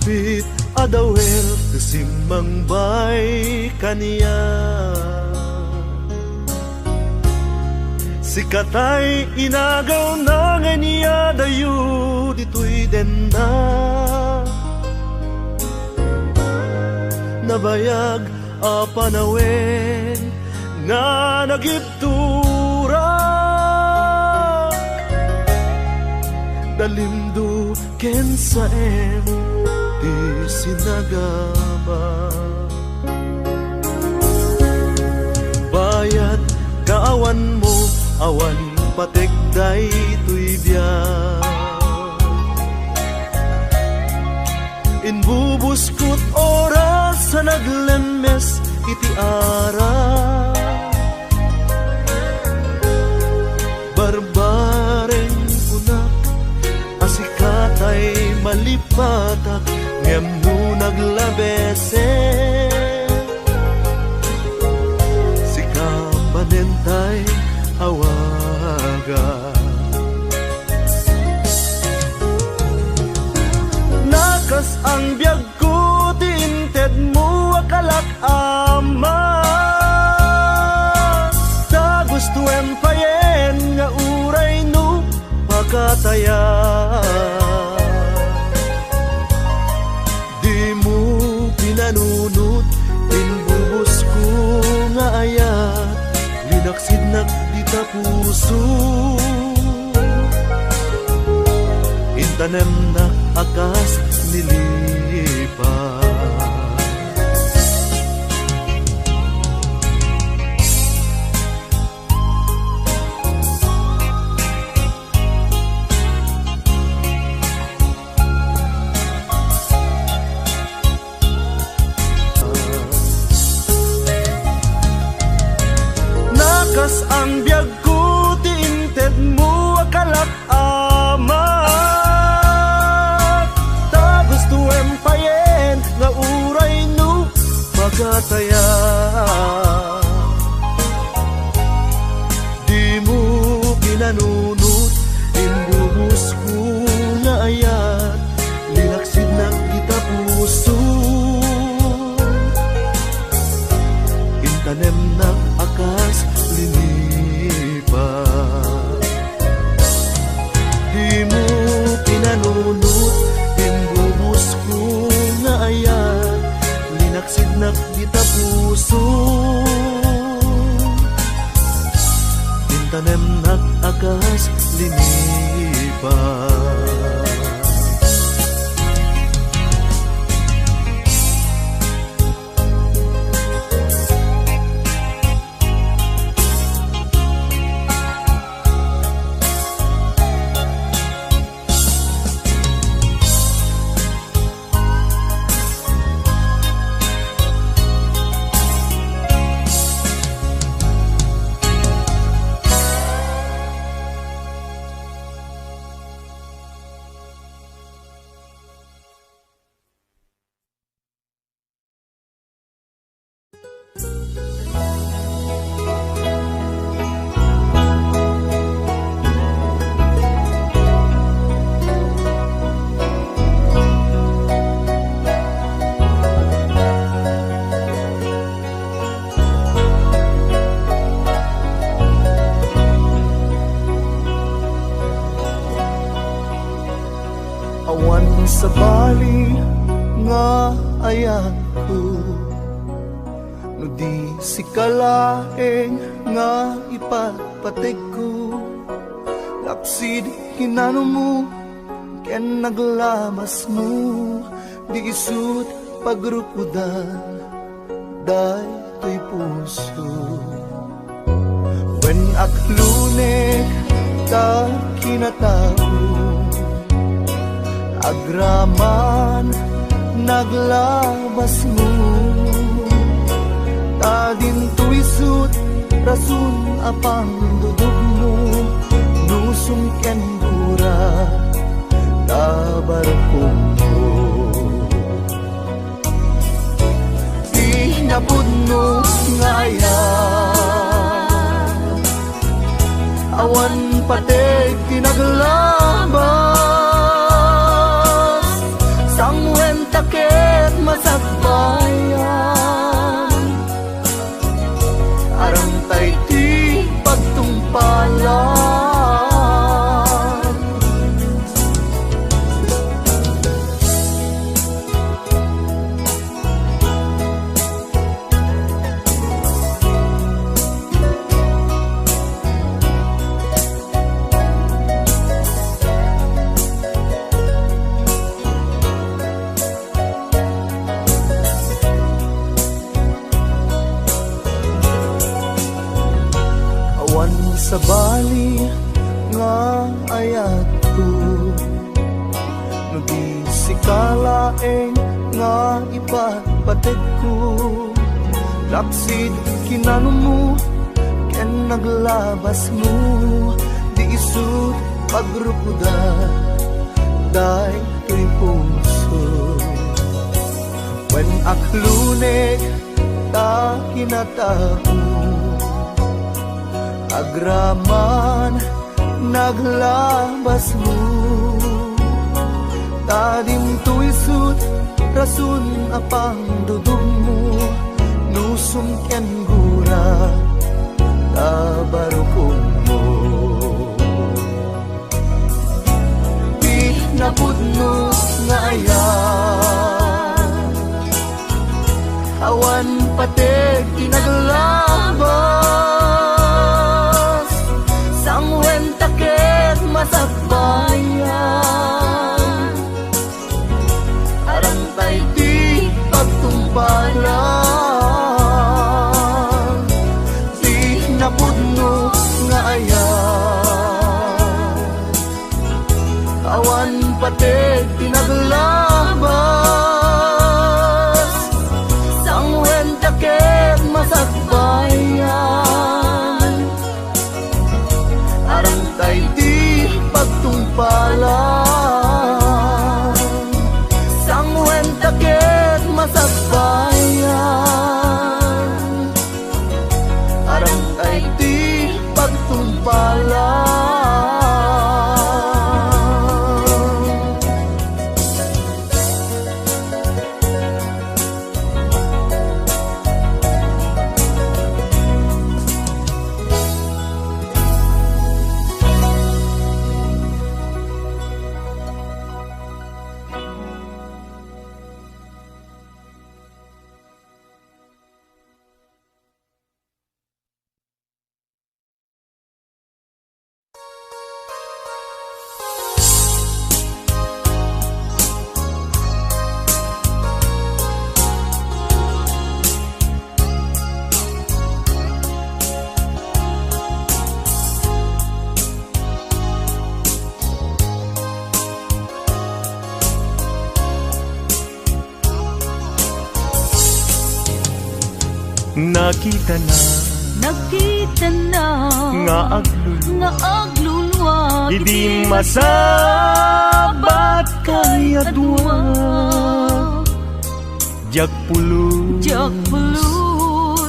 Hapit adawel kasimang bay kaniya. Sikatay inagaw na nga niya dayo dito'y denda. Nabayag a panawen nga nagiptura. Dalimdo ken sa di sinagama. Bayat kaawan mo, awan patekday tuy biyak. Inbubuskot oras sa naglemes iti ara. Barbareng kunak asikatay malipatak ngem no naglabese. Sikapanentay awaga. Nakas ang biyag ko tinted mo akalak ama. Ta gusto empayen nga uray no pagkataya. Di mo pinanunot inbubos ko nga ayat. Linaksid na di ta puso. Intanem na akas nilipas. Nakas ang biyag ko tinted mo akalak ama. Nga uray no magataya. Di mo pinanunot imbubus ko nga ayat. Linaksid na kita puso. Intanem na akas linipas. Di mo pinanunot imbubus ko nga ayan. Linaksid na kita puso. Intanem na akas linipas. Awan sa bali nga ayan ko. No di sikalaeng nga ipagpatig ko. Lapsid hinano mo ken naglabas mo. Di isut pagrupudan day to'y puso. When aklunek ta kinatao. Agraman naglabas mo. Tadin tuwisut rasun apang dudog mo. Nusong ken gura kabarkong mo. Inapod mo ngayon. Awan patay tinaglabas. Sangwen ta sa bali nga ayat ko, no di sikalaeng nga ipatpatid ko. Laksid kinano mo ken naglabas mo, di isut pagrupuda day to'y puso. When aklunek ta kinatao, agraman naglabas mo, tadim to'y sut rasun apang dudong mo, nusum ken gura tabarukong mo. Di napudno nga ayan, awan patek tinaglabas, sangwen taket masakbayan, arang tay di pagtumbalan. Di napudno nga ayan, awan patek tinaglabas, sangwen taket masakbayan, arang tay di pagtumpalan, sangwen taket masakbayan, arang tay di pagtumpalan. Nakita na nga aglulwa, Idi masabat kay adwa, jak pulus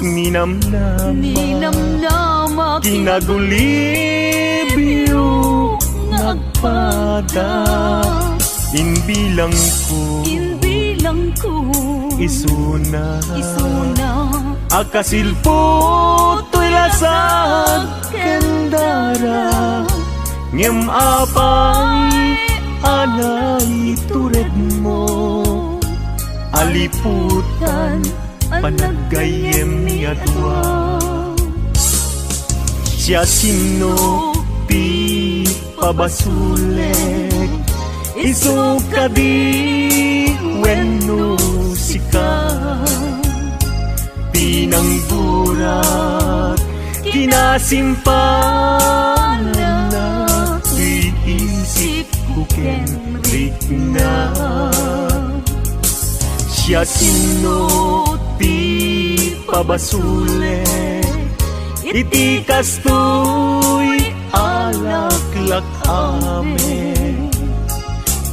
ninamnama kinagulibiyok nagpada. Inbilang ko isuna akasilpo to'y lasag kendara, ngem apay anay tured mo, aliputan panagayem ni adwa. Siya sino ti pabasulek, isu kadi wenno sika, pinangburat kinasimpanan na, iisip ko kenrik na. Siya sino ti pabasulek, iti kastoy alaklak amen,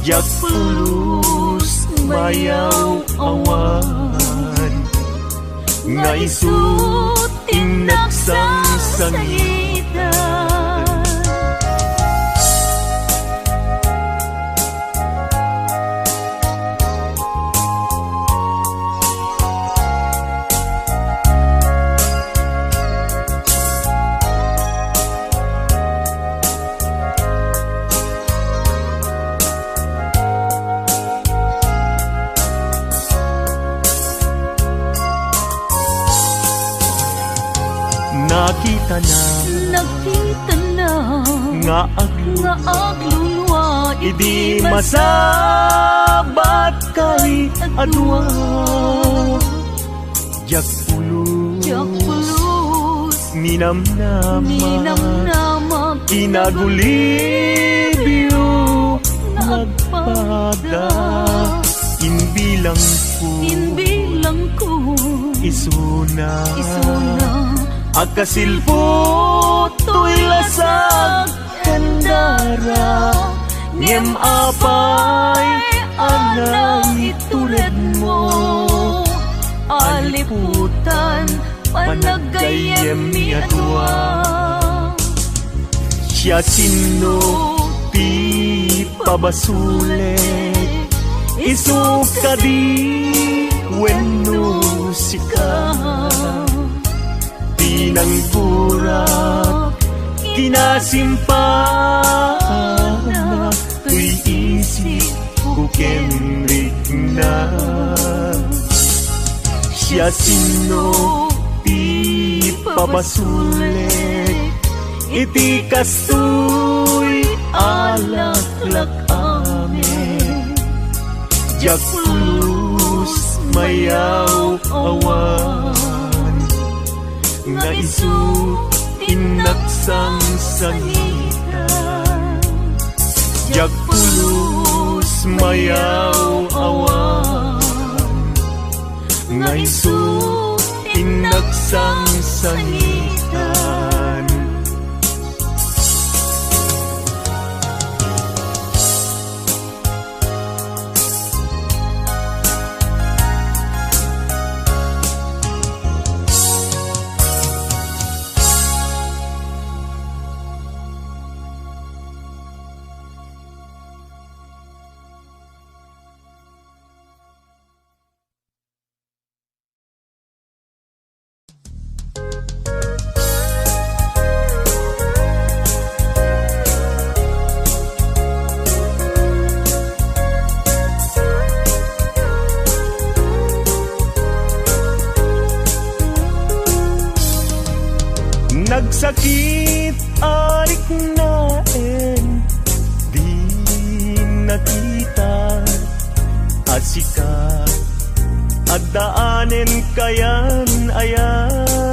jak pulus mayaw awan, nga isut inagsansangitan. Nakita na nga aglulwa, idi masabat kay adwa, jak pulus Ninamnama Kinagulibyo nagpada Inbilang ko Isuna Agkasilpo to'y lasag Kandara Ngem apay Anang itured mo Aliputan Panagayem mi adwa Siya sino ti pabasulit Isuka di wenno sika Tinanggurak kinasimpana Tuy isip kukemrik na Siya sino ti pabasulit Iti kastoy alaklak amin Jak pulus mayaw awan Nga isu tinaksang sangitan Jak pulus mayaw awan Nga isu tinaksang sangitan Nagsakit arik naen Di nakita Asika At daanen kayan ayat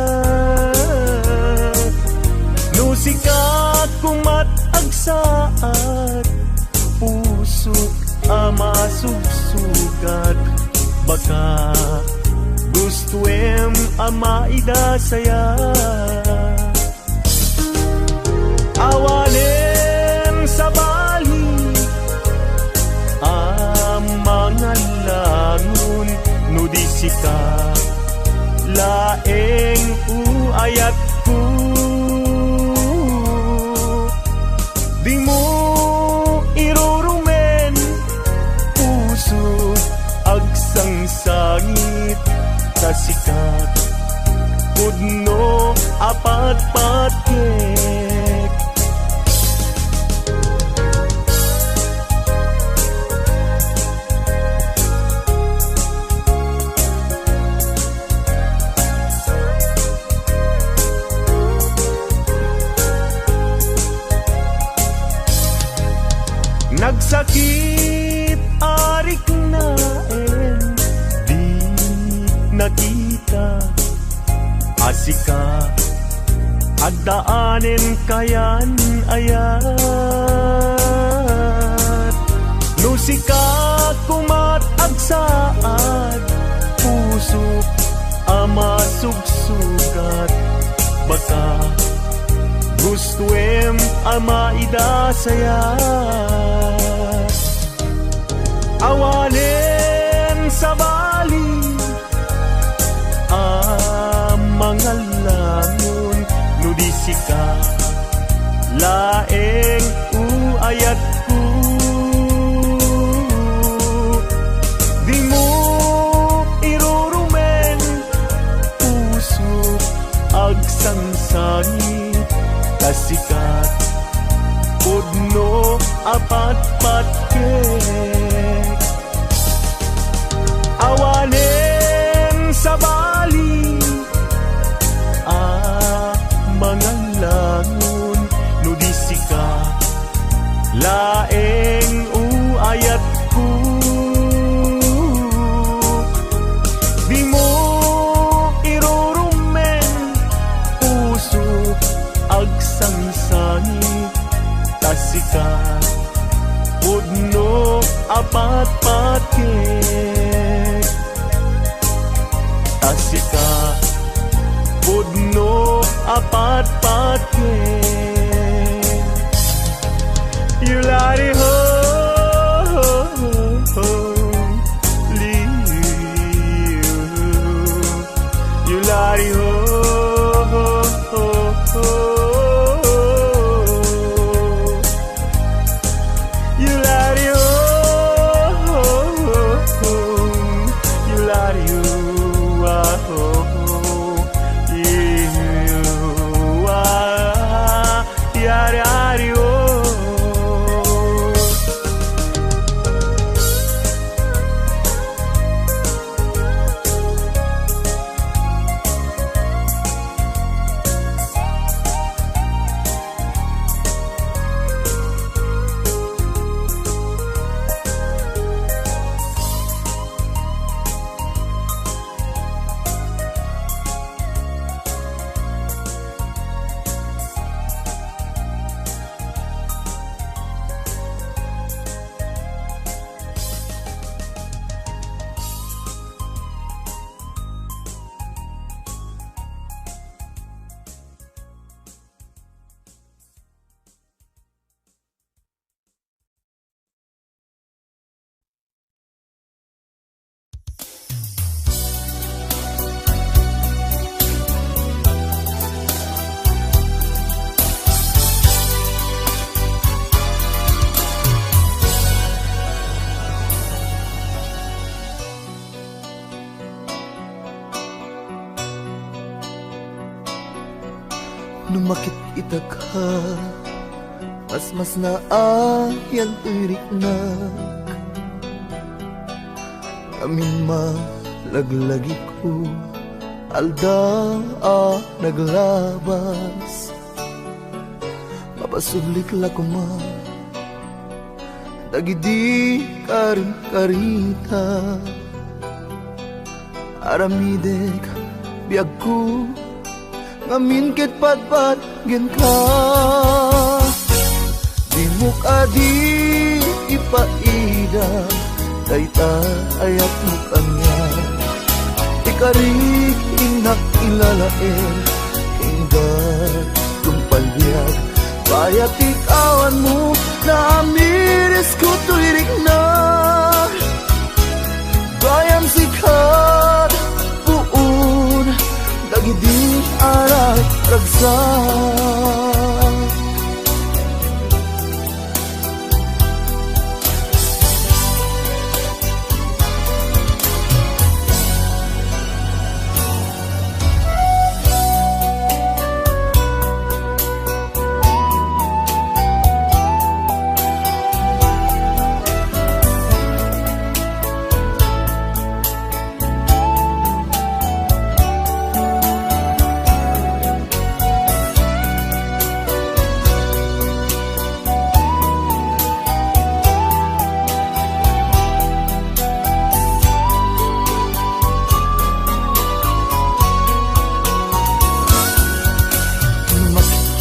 Nusikat kumat agsaat Pusok ama subsugat Baka gustuem ama idasaya Awanen sa bali mga langun nudisika laeng uayat ko di mo irurumen puso agsangsangit sa sikat pudno apat-patkek Nagsakit arik naen Di nakita Asika Agdaanen kayan ayat Nusika kumat agsaad Puso ama sugsugat Baka gustuem ama idasaya Awanen sa bali mga langon nudisika laeng uayat ko di mo irurumen puso agsangsangit kasikat pudno apat-patkek awanen sa bali mga langon nudisika laeng uayat ko di mo irurumen puso asika pudno apat-pat ken yulari ho yulari ho Nung makikita ka, mas na ayan tirik na Amin malaglagi ko alda naglabas Mapasublik la ko ma Dagidi karin karita Aramidek biag ko Ngamin ket patpat gen ka Di mo di ipaida Dayta ayat mo kanya Ikarik inak ilalain Hinggat tumpalbiag Bayat ikawan mo Na amiris ko tuirik na Bayam sikat puun Dagidi arat ragsak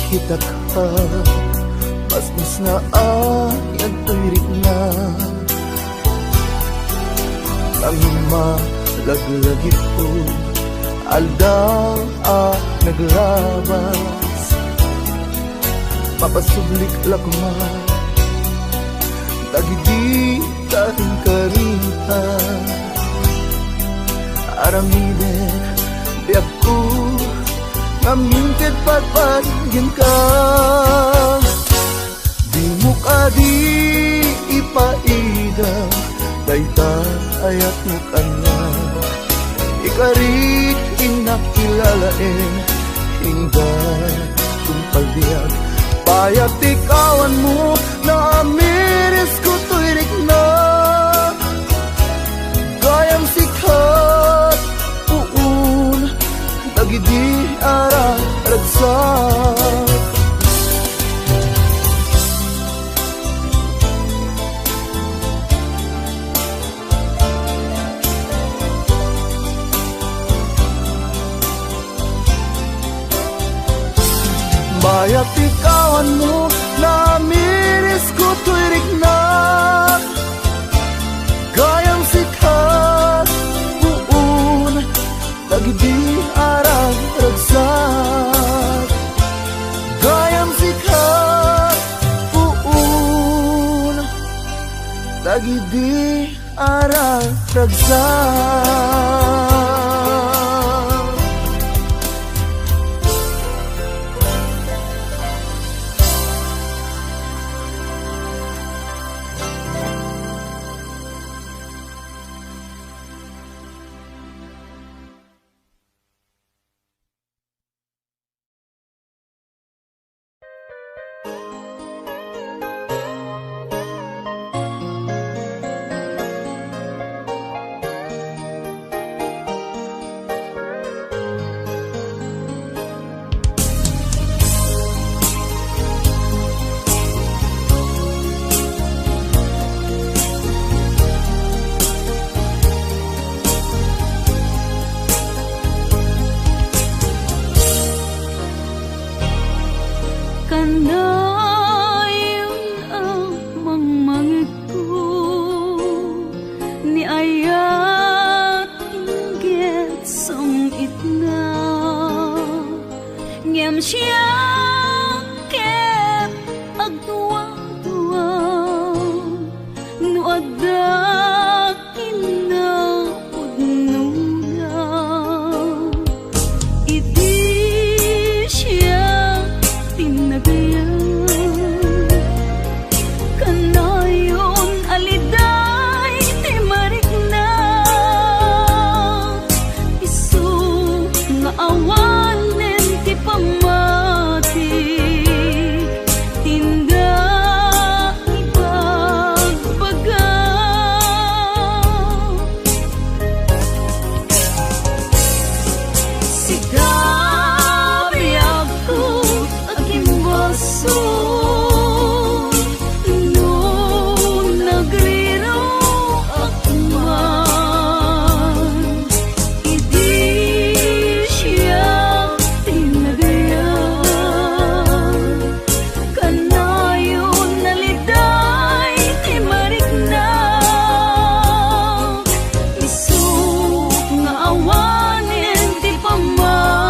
Kita ka, mas na ayan tuirik na Kami malaglagi po alda naglabas Papasublik lakma Dagidi karing karita Aramidek biag ko Ngamintit patpagin ka Di mo di ipaida Dayta ayat mo kanya Ikarit inakilalain Hinggat tumpalbiag Bayat ikawan mo Na amiris ko tuirik na Gayang sikat puun Dagidi arat ragsak Bayat ikawan mo Na amiris ko tuirik na Gayang sikat puun dagiti arang ragsak gayam sikat puun dagiti arang ragsak. Awanin ti pamahal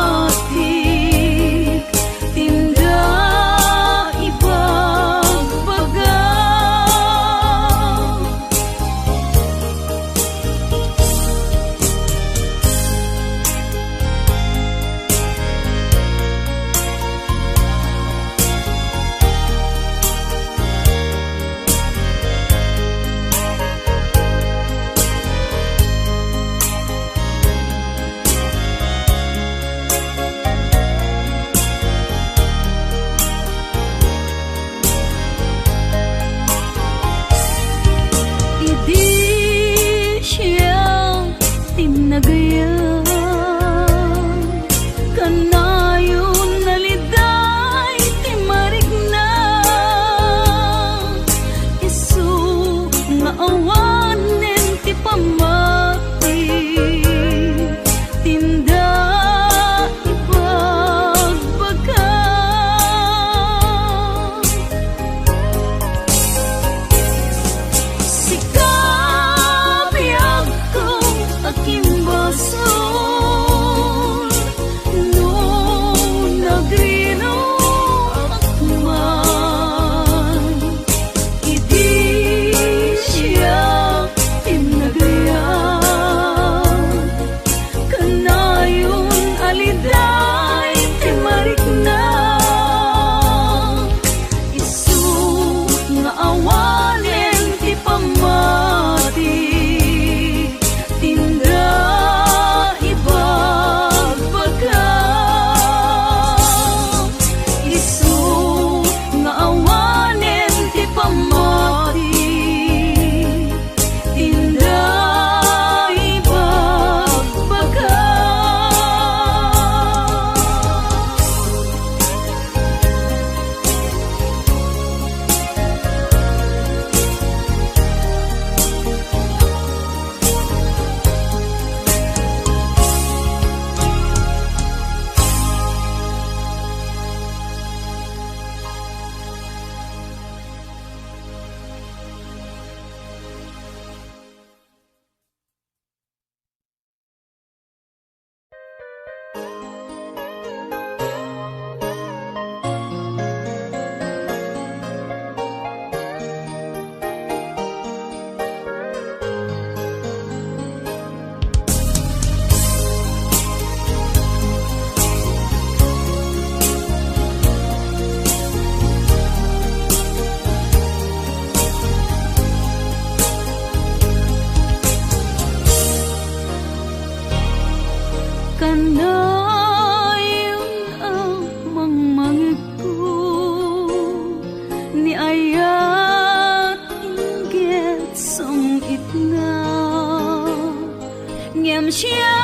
Kanayon ang mangmangit ko, ni ayat inggit sang itna, ngem siya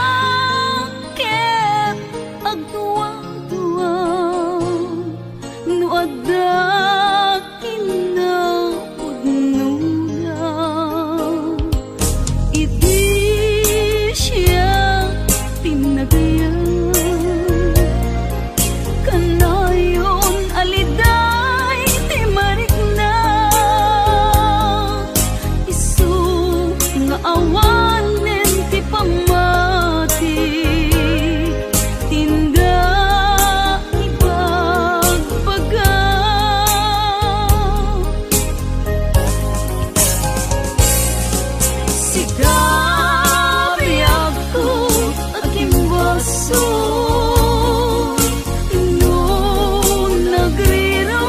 ket agtuwang-tuwang, no agdak kinapudnulang. Iti siya tinagayan, kanayon aliday ti marikna, isu nga awanen ti pamati, tinda ibagbaga. Sigabi ako agimbason, no nagriro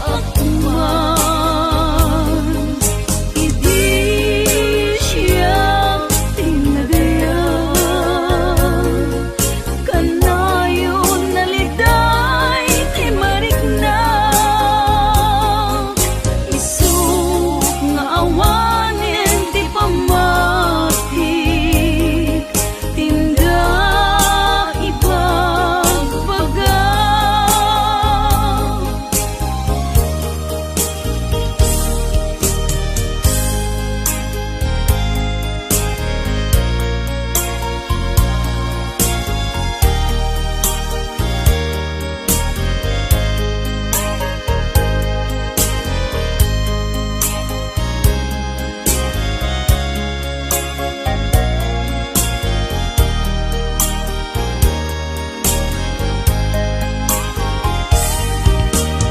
ako man, idi siya tinagayan, kanayon naliday ti marikna, isu nga awanen ti pamati, tinda ibagbaga.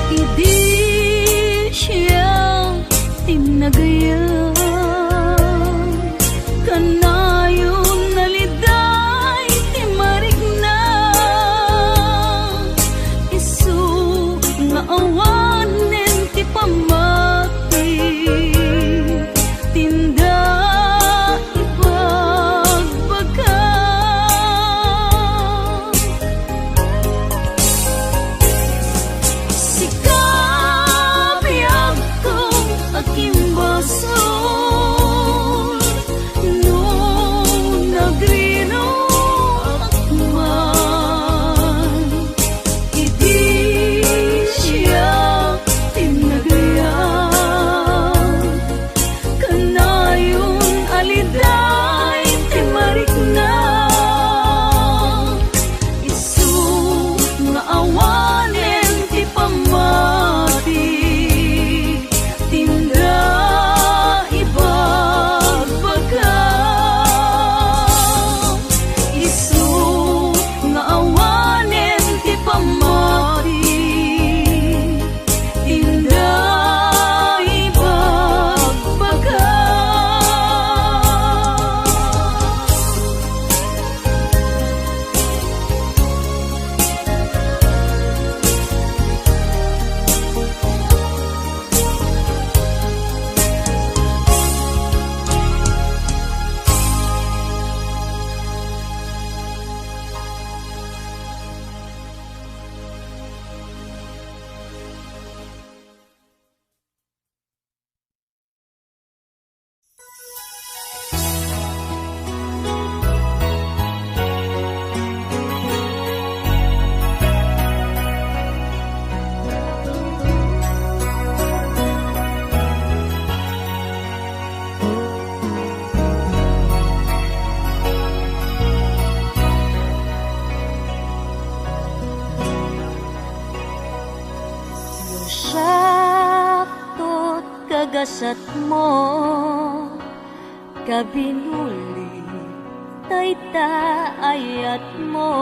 Idi siya tinagayan, kanayon naliday ti marikna, isu nga awanen ti pamati, tinda ibagbaga. Sigabi ako agimbason, no nagriro ako man, idi siya tinagayan, kanayon aliday ti marikna, isu nga awanen ti pamati, tinda ibagbaga. Isu nga awanen ti pamati, tinda ibagbaga. Saktot kagasat mo, kabinuli tayta ayat mo,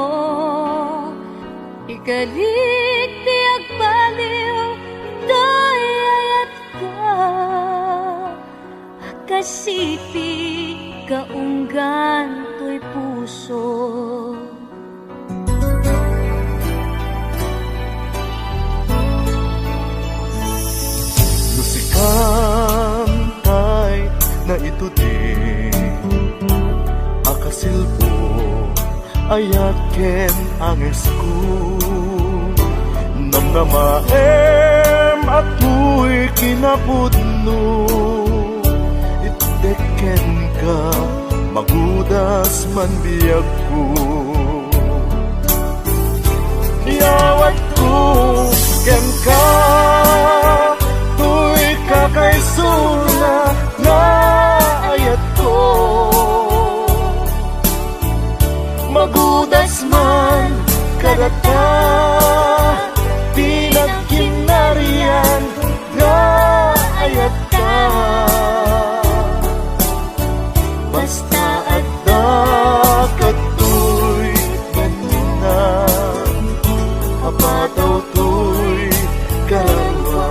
ikalik ti agpaliw to'y ayat ka, kasipi kaunggan to'y puso. Kantay na ito din akasilpo ayat ken angesku namnamaem ato'y kinapudno iteken ka magudas man biyag ko iyawat ko ken ka tuy kakaisuna na ayat ko magudas man kadata pinagkinarian na ayat ka basta adda katoy ganina apataw to'y kalwa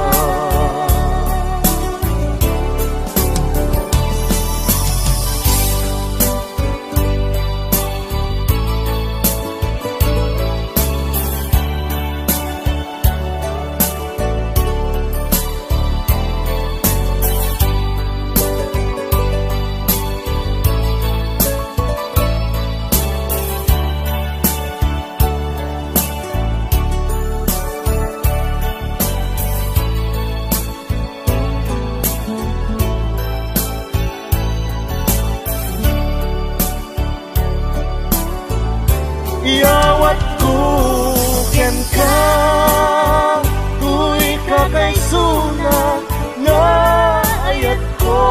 iyawat ko ken ka tuy kakaisuna nga ayat ko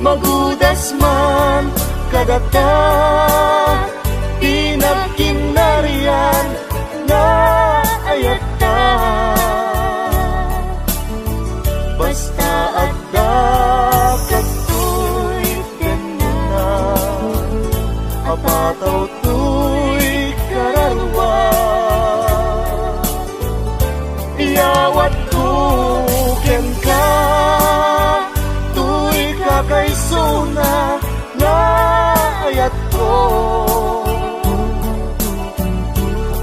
magudas man kadata pinagkinarian nga ayat ka basta adda katoy ganina apataw to'y kararwa iyawat ko ken ka to'y kakaisuna na ayat ko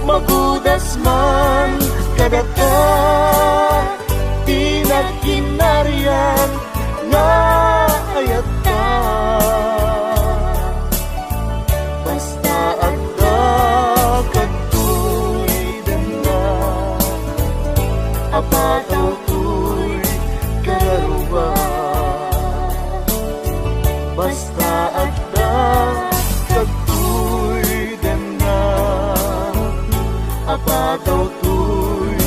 magudas man kadata pinagkinarian na ayat ka basta adda katoy dana apataw to'y kararwa basta adda katoy dana apataw to'y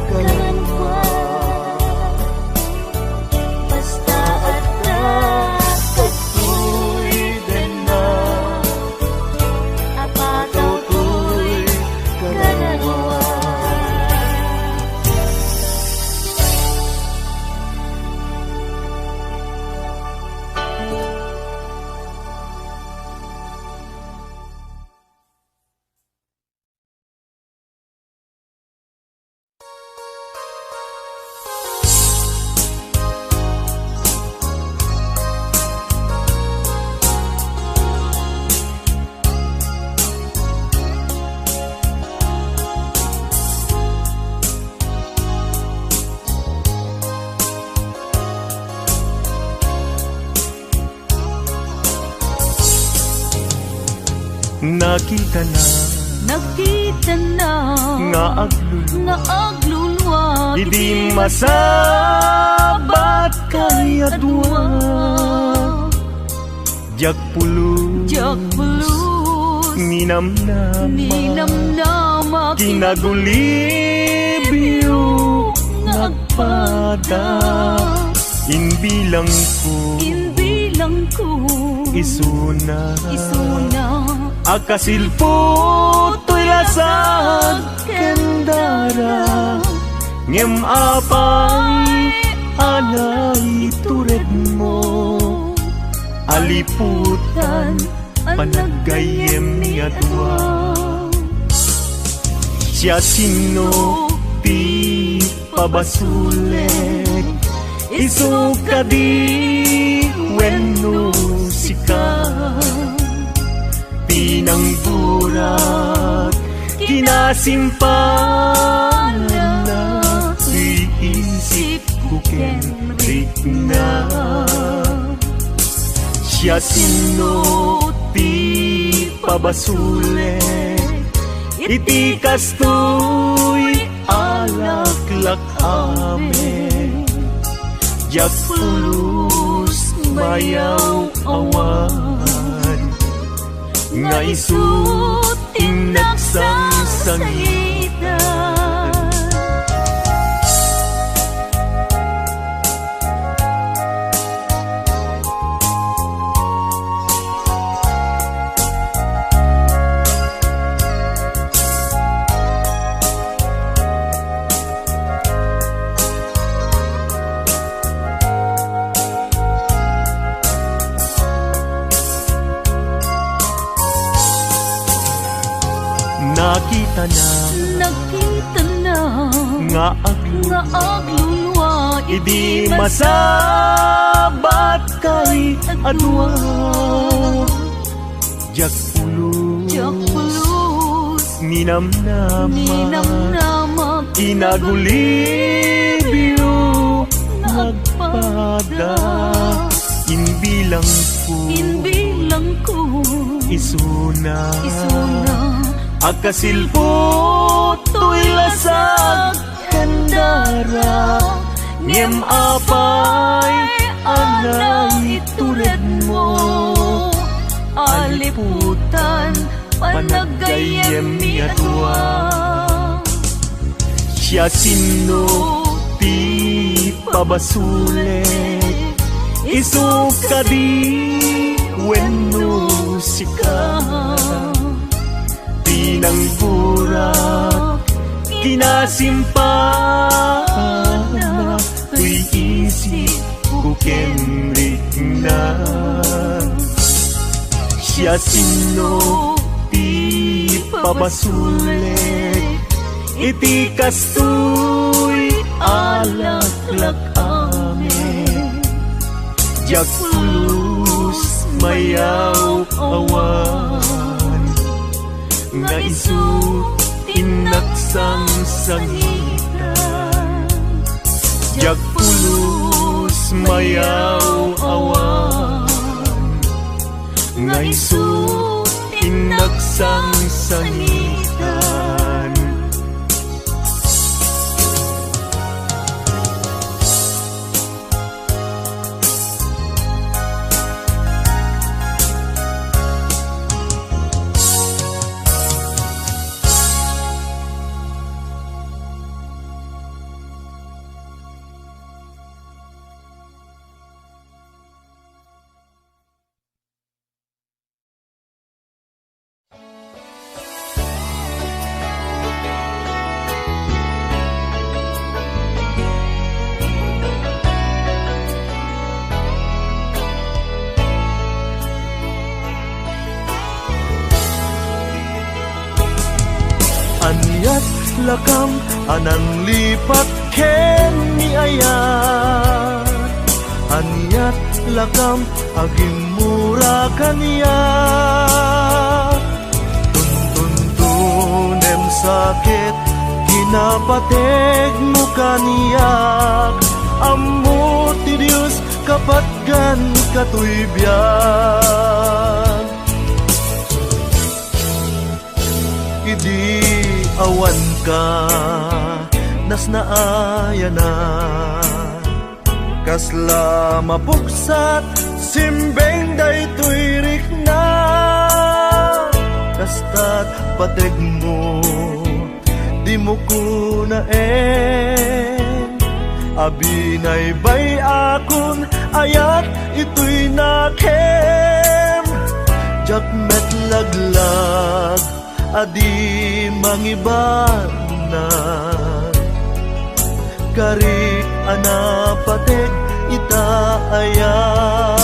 kararwa basta adda katoy dana apataw to'y kararwa nakita na nga aglulwa Di masabat kayadwa Jak pulus Ninamnama Kinagulibyo Nagpada Inbilang ko Isuna Akasilpo to'y lasag kendara Ngem apay alay tured mo Aliputan panagayem ni atwa Siya sino ti pabasulet Isu kadi wenno sika Pinangburat kinasimpalan na Iisip ko kenrik na Siya sino ti pabasulet, iti kastoy alaklak amen. Jak pulus mayaw awan, nga isu tinaksang sangitan. Nakita na nga aglunwa, idi masabat kay adwa. Jak pulus ninamnama, inagulibyo nagpada. Inbilang ko isuna akasilpo to'y lasag kandara, ngem apay anang itured mo. Aliputan panagayem ni atwa, siya sino ti pabasulet, isuka di wenno sika. Tinang purak kinasimpana, tuy isip ko kenrik na. Siya sino ti pabasulet, iti kastoy alaklak amen. Jak pulus mayaw awan, nga isu tinaksang sangitan. Jak pulus mayaw awan, nga isu tinaksang sangitan. Anyat lakam anang lipat ken ni ayat, anyat lakam aging mura kaniya. Tuntunem sakit kinapateg mo kaniyak, ammo ti Dios kapatgan katuybyan. Idi awan ka nas naaya na, kasla mapuksat simbeng daytoy rikna. Kastat pateg mo di mo kunaen, abinay bay akon ayat ito'y nakem. Jak met laglag adi mangiban na, karik anapatek itaayat.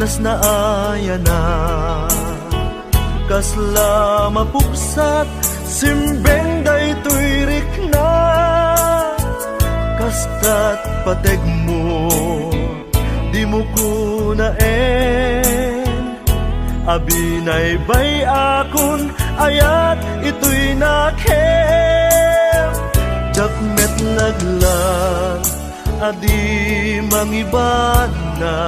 nas naaya na kasla mapuksat simbeng daytoy rikna kastat pateg mo di mo kunaen abinay bay akon ayat ito'y nakem jakmet naglan adi mangibana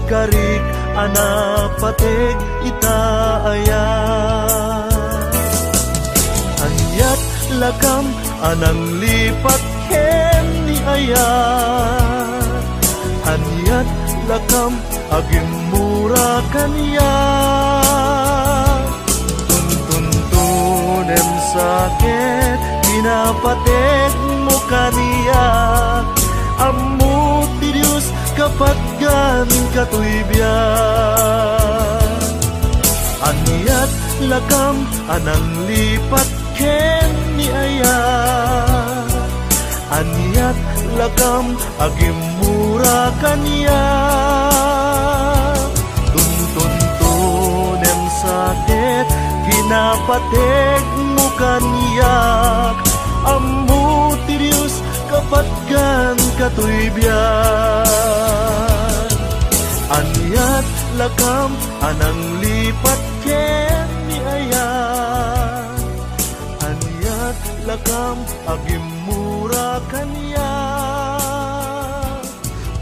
karik anapateg itaayat anyat lakam anang lipat ken ni ayat anyat lakam agim mura kanya tuntunem sakit pinapatek mo kaniya ammo ti Diyos kapag gamin katuibyan anyat lakam anang lipat ken ni ayat anyat lakam agim mura kaniya tuntunem sakit kinapatek mo kaniyak ammo ti Diyos kapatgan katuibyan anyat lakam anang lipat ken ni ayat anyat lakam agim mura kaniya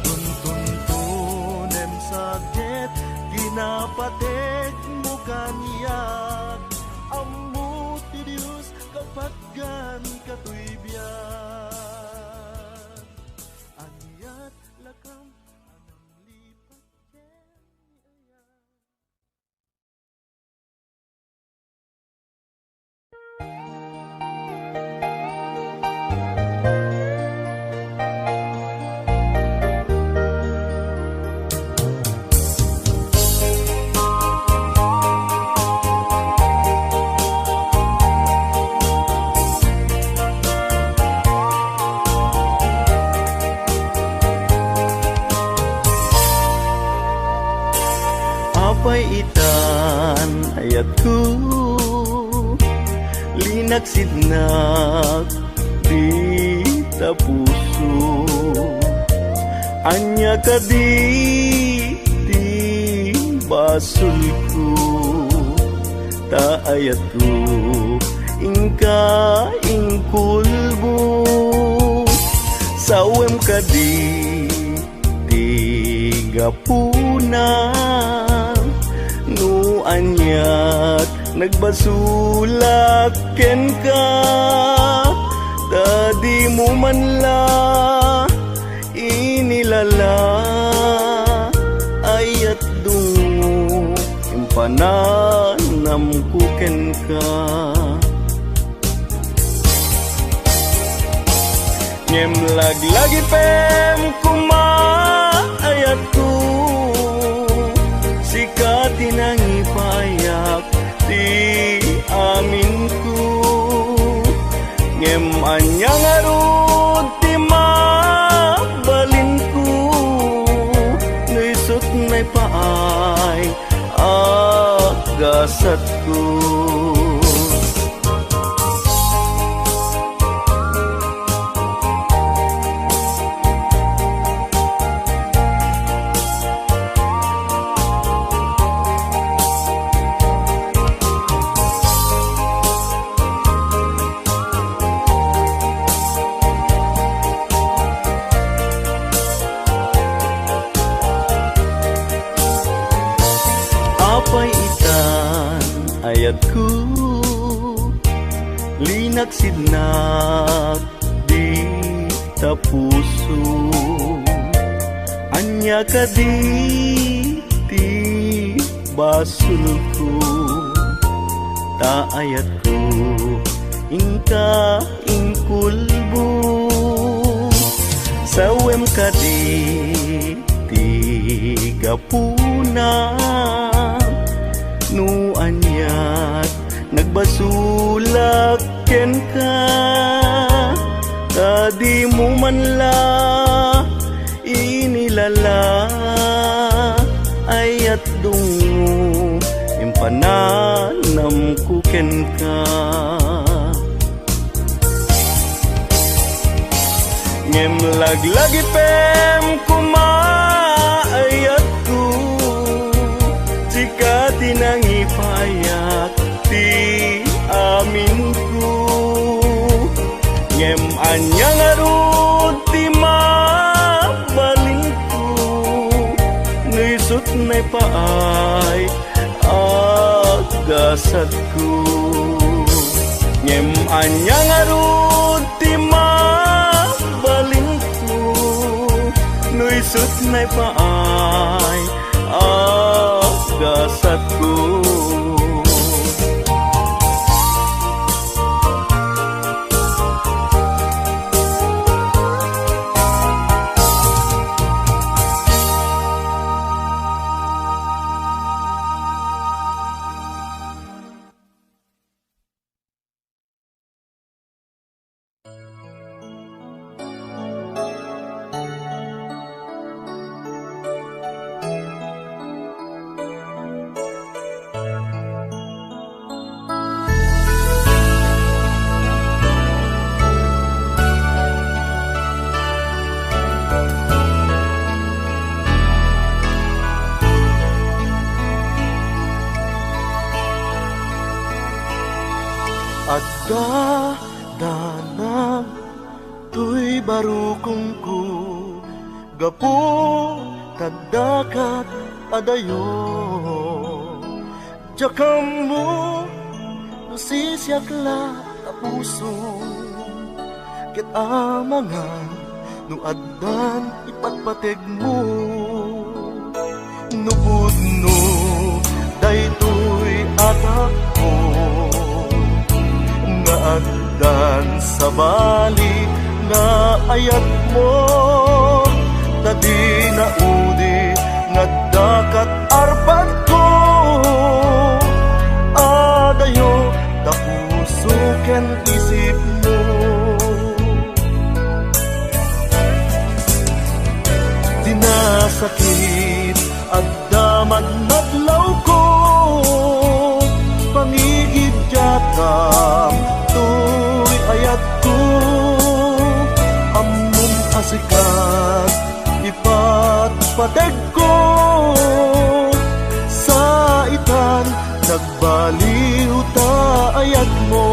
tuntunem sakit kinapatek mo kaniyak ammo ti Diyos kapaggan katuibyan anyat lakam anang lipat ken ni ayat itan ayat ko linaksidnak di tapuso anya ka di basul ko ta ayat ko ingka ingkulbo sawem ka di gapuna nu anyat nagbasulak ken ka tadi mo man la inilala ayat dungo impananam ko ken ka ngem lagi pem kuma ayat ko sikati nang ipayak di amin ko ngem anyang arud ti mabalin ko naisot na paay agasat ko ayat ko linaksidnak di tapuso anya ka di basul ko ta ayat ko ingka ingkulbo sawem ka di gapuna nu anyat nagbasulak ken ka tadi mo man la inilala pananam kuken ka. Ngem laglagi pem kumaayat ko, jika tinangi payak ti amin ko. Ngem anyang arut ti mabaling ko, nuisut na paay agasat ko. Ngem anyang arut ti mabaling ko, nuisut na paay agasat ko. Adda danang tuy barukong ko, gapo tadakat adayo. Jakam mo nusisyak la tapuso, ket amangan no addan ipatpateg mo. Nupudno daytoy atak ko, nga addan sa bali nga ayat mo. Tadi na udi nga dakat arpad ko, adayo tapuso ken isip mo. Dinasakit addaman madlaw ko, pangigid jatam tuy ayat ko. Among asikat ipatpateg ko, sa itan nagbaliw ta ayat mo.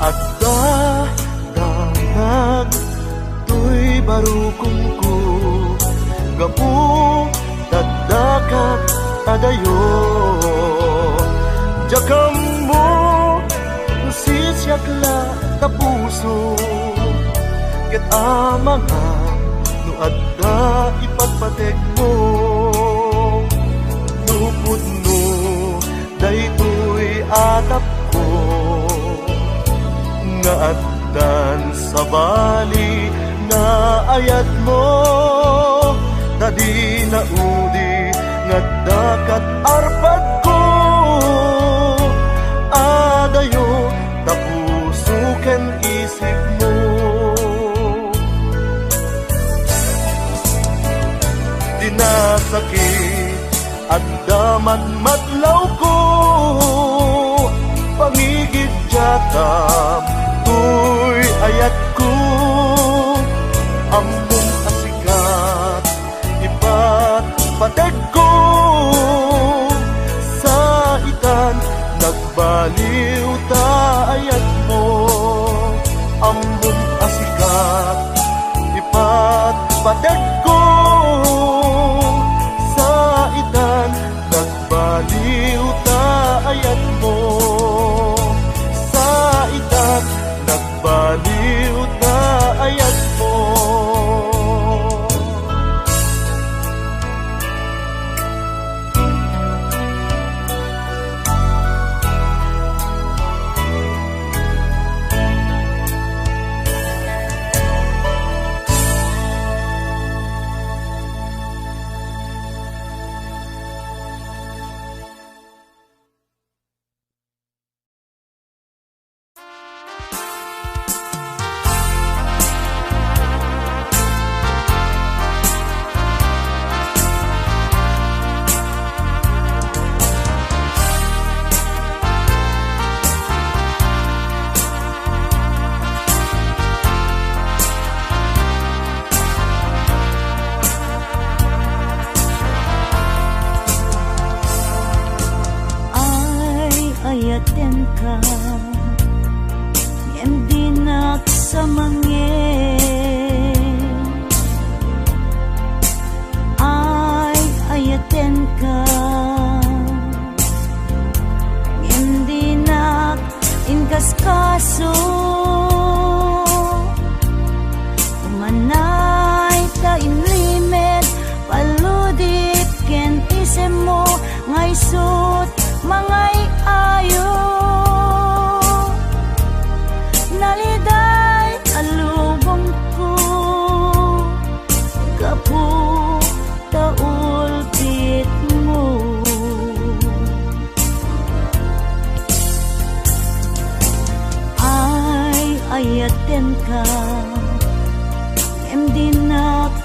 Adda danag tuy barukong ko, gapu tadakat adayo. Jakam mo nusisyak la tapuso, ket amangan no adda ipatpateg mo. Nupudno daytoy atap ko, nga addan sa bali nga ayat mo. Tadi na udi nga dakat arpad ko, adayo tapuso ken isip mo. Dinasakit addaman madlaw ko, pangigid jatam tuy ayat ko. Among asikat ipatpateg ko, sa itan nagbaliw ta ayat mo. Among asikat ipatpateg ko, sa itan nagbaliw ta ayat mo. Sa itan nagbaliw ta ayat mo.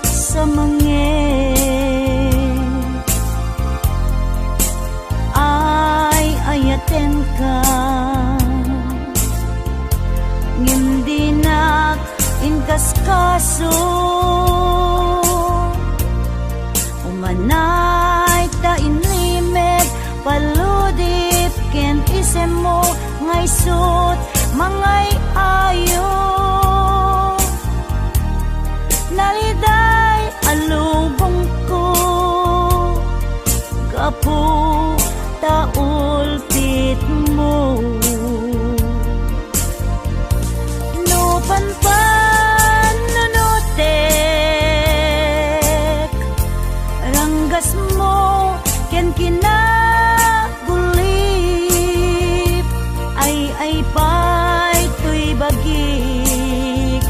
sa mangin ay ayaten ka ngimdinak inkaskaso umanay ta inlimed paludip ken isem mo ngay sut mangay ayo naliday alubong ko gapu taulpit mo no panpan nunutek ranggas mo ken kinagulip ay pay tuy bagik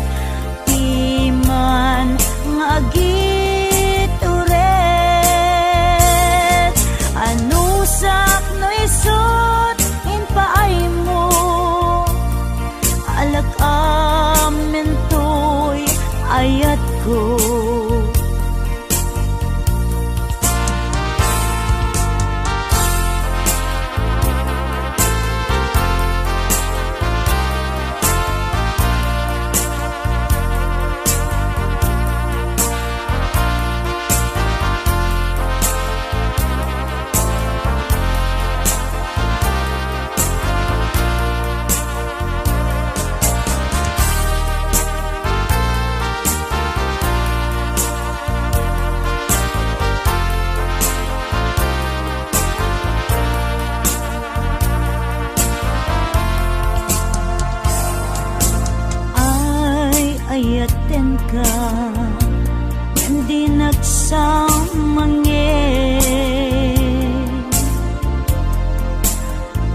timan ngagit uret anusak no isut inpaay mo alak amin tuy ayat ko ayaten ka hindi nagsamangin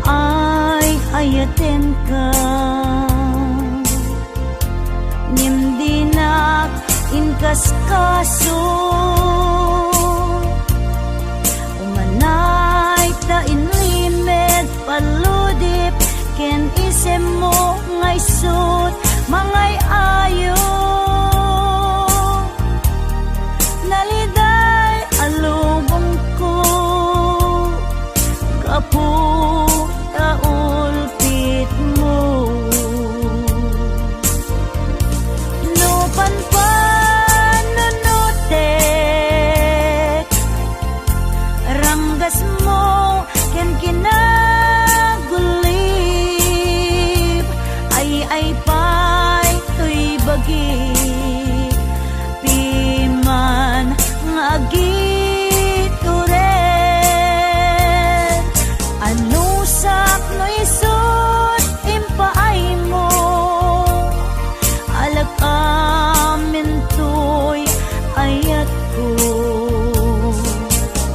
ay ayaten ka hindi nak inkaskaso umanay ta inlimed paludip ken isem mo ngay sut mangay ayo naliday alubong ko gapu taulpit mo no panpan nunutek ranggas mo ken kinagulip ay pay tuy bagik piman ngagit uret anusak no isut impaay mo alak amin tuy ayat ko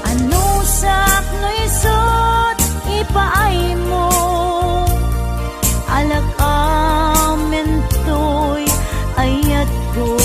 anusak no isut ipaay mo alak amin tuy ayat ko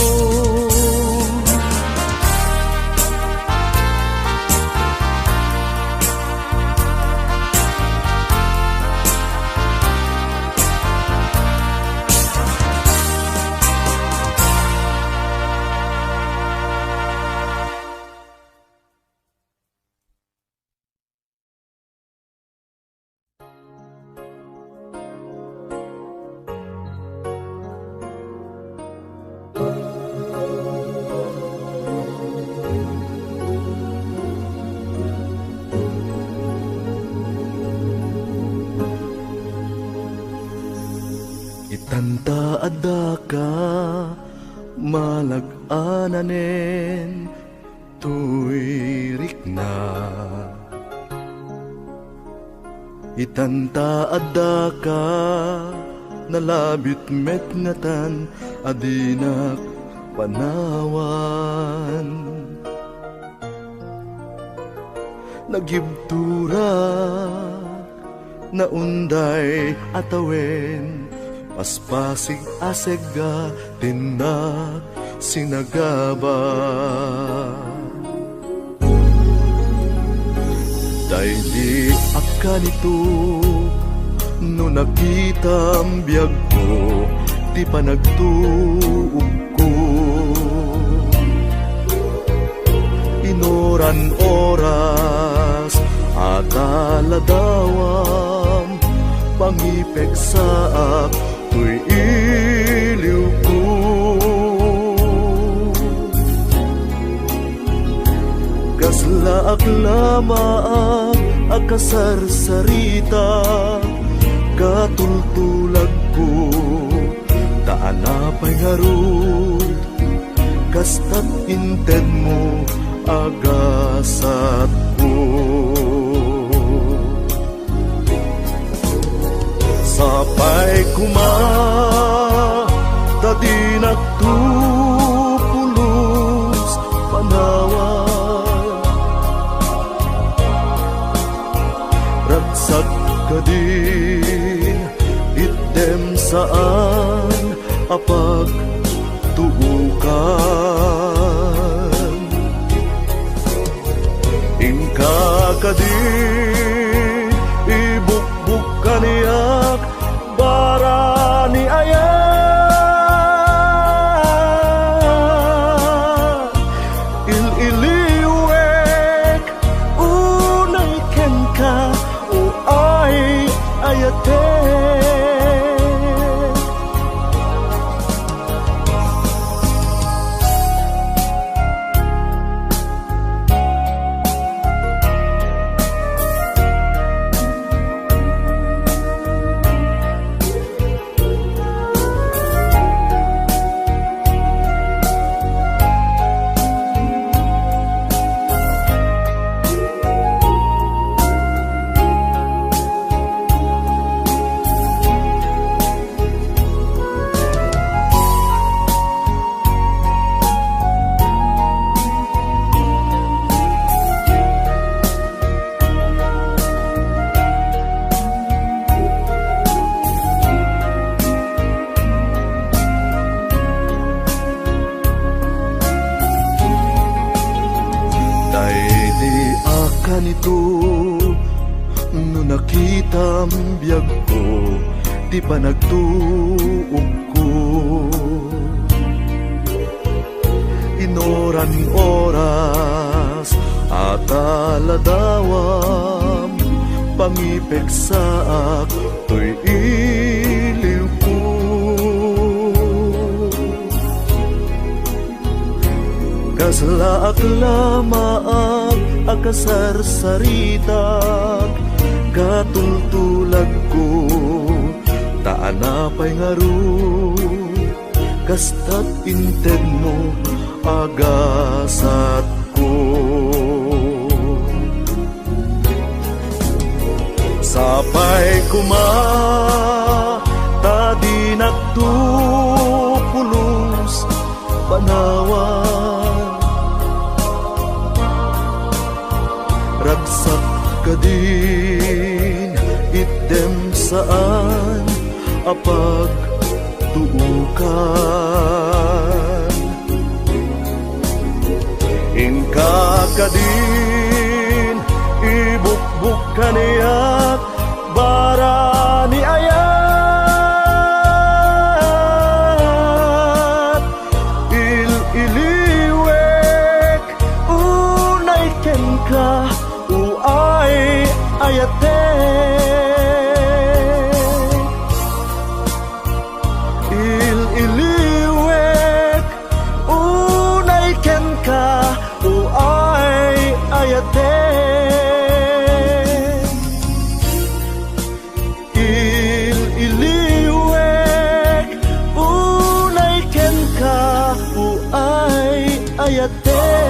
Itanta adaka malag-ananen tuirik na itanta adaka nalabit met ngatan adinak panawan nagibtura na unday atawen paspasig asega tinak sinagaba dahil akanito no nakita ang biyag ko di pa nagtuog ko pangipeksaak tuy iliw ko. Kaslaak lamaak akasarsarita katultulag ko taanapay ngarud kastat inted mo agasat ko. Sapay kuma tadi nagtupulos panawan ragsak ka din item saan apag tubukan ingka ka din ibukbuk kaniyak bara ni ayat ililiwek unay ken ka o ay ayate. Kanito no nakita biyag ko di pa nagtuog ko inoran oras at aladawam pangipeksaak to'y iliw ko. Kaslaak lamaak akasarsaritak katultulag ko taanapay ngaru kastat inted mo agasat ko. Sapay kuma tadi nagtupulos panawan ragsak ka din item saan apag tuukan ingka ka din ibukbuk kaniyak bara ni ayat ililiwek unay ken ka uay ayate ililiwek unay ken ka uay ayate ililiwek unay ken ka uay ayate.